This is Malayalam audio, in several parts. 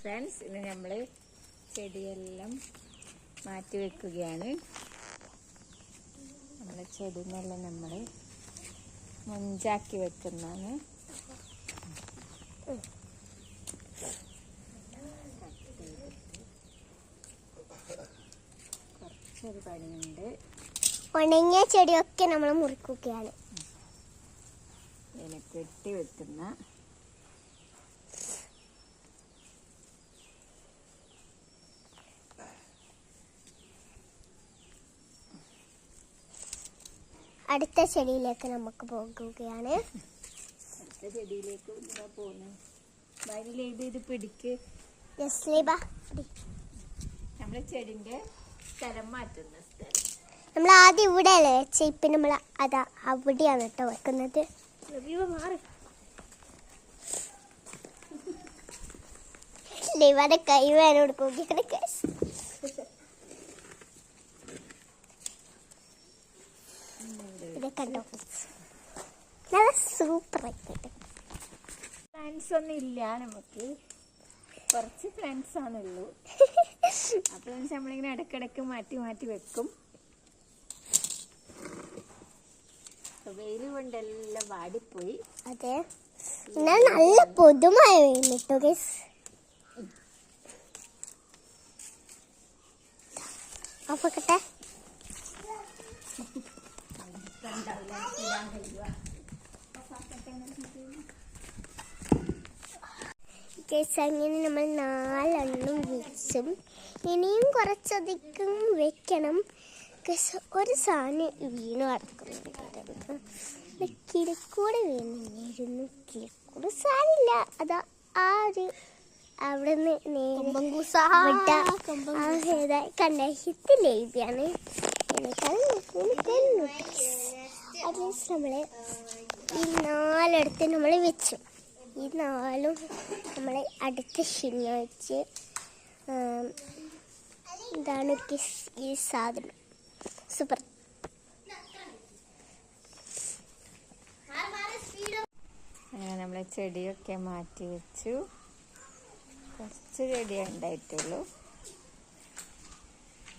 ഫ്രണ്ട്സ്, ഇന്ന് നമ്മൾ ചെടിയെല്ലാം മാറ്റി വെക്കുകയാണ്. നമ്മളെ ചെടിനെല്ലാം നമ്മൾ മൊഞ്ചാക്കി വെക്കുന്നതാണ്. കുറച്ചൊരു പണിയുണ്ട്. ഉണങ്ങിയ ചെടിയൊക്കെ നമ്മൾ മുറിക്കുകയാണ്. ഇതിനെ കെട്ടി വെക്കുന്ന അടുത്ത ചെടിയിലേക്ക് നമുക്ക് പോകുകയാണ്. അടുത്ത ചെടിയിലേക്ക് പോകുന്നു. ഇത് പിടിക്ക്. നമ്മളെ ചെടിന്റെ സ്ഥലം മാറ്റുന്ന സ്ഥലം നമ്മൾ ആദ്യം ഇവിടെ അല്ലേ വെച്ച, ഇപ്പൊ നമ്മൾ അതാ അവിടെയാണ് കേട്ടോ വെക്കുന്നത്. ഇവിടെ കൈ വേണം കൊടുക്കുകയാണ്. ഇത് കണ്ടോ, നല്ല സൂപ്പർ ആയിട്ട്. പ്ലാന്റ്സ് ഒന്നും ഇല്ല, നമുക്ക് കുറച്ച് പ്ലാന്റ്സ് ആണുള്ളൂ. ആ പ്ലാന്റ്സ് നമ്മളിങ്ങനെ ഇടക്കിടക്ക് മാറ്റി മാറ്റി വെക്കും. വെയിൽ കൊണ്ടെല്ലാം വാടിപ്പോയി. അതെ, എന്നാൽ നല്ല പുതുമായ വെയിൽ കേട്ടോ ഗൈസ്. അപ്പൊക്കട്ടെ, അങ്ങനെ നമ്മൾ 4 വെച്ചും ഇനിയും കുറച്ചധികം വെക്കണം. ഒരു സാധനം വീണ് കിടക്കുന്നുണ്ട്, കിഴക്കൂടെ വീണിരുന്നു. കിഴക്കൂടെ സാരില്ല, അതാ ആ ഒരു അവിടെ നിന്ന് കണ്ട ഹിറ്റ് ലേബിയാണ്. അറ്റ്ലീസ്റ്റ് നമ്മള് ഈ 4 നമ്മൾ വെച്ചു. ഈ 4 നമ്മൾ അടുത്ത ശനിയാഴ്ച ഇതാണ് ഈ സാധനം. സൂപ്പർ. നമ്മളെ ചെടിയൊക്കെ മാറ്റി വെച്ചു. കുറച്ച് ചെടിയേ ഉണ്ടായിട്ടുള്ളൂ.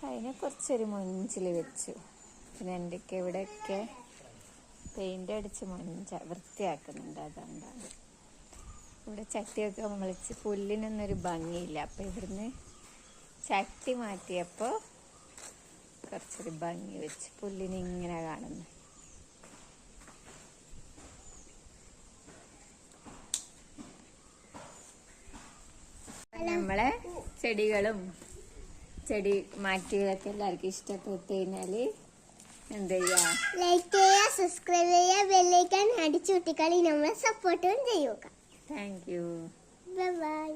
അതിനെ കുറച്ചൊരു മൊഞ്ചിൽ വെച്ചു. പിന്നെ എൻ്റെയൊക്കെ ഇവിടെയൊക്കെ പെയിൻ്റ് അടിച്ച് വൃത്തിയാക്കുന്നുണ്ട്. അതുകൊണ്ടാണ് ഇവിടെ ചട്ടിയൊക്കെ മുളച്ച് പുല്ലിനൊന്നൊരു ഭംഗിയില്ല. അപ്പം ഇവിടുന്ന് ചട്ടി മാറ്റിയപ്പോൾ കുറച്ചൊരു ഭംഗി വെച്ച് പുല്ലിന് ഇങ്ങനെ കാണുന്നു. നമ്മളെ ചെടികളും ചെടി മാറ്റിയതൊക്കെ എല്ലാവർക്കും ഇഷ്ടപ്പെട്ട് കഴിഞ്ഞാല് എന്ത് ചെയ്യാ, ലൈക്ക് ചെയ്യുക, സബ്സ്ക്രൈബ് ചെയ്യുക, ബെല്ലൈക്കൺ അടിച്ചു കുട്ടികളി നമ്മളെ സപ്പോർട്ടും ചെയ്യുക. Thank you. Bye bye.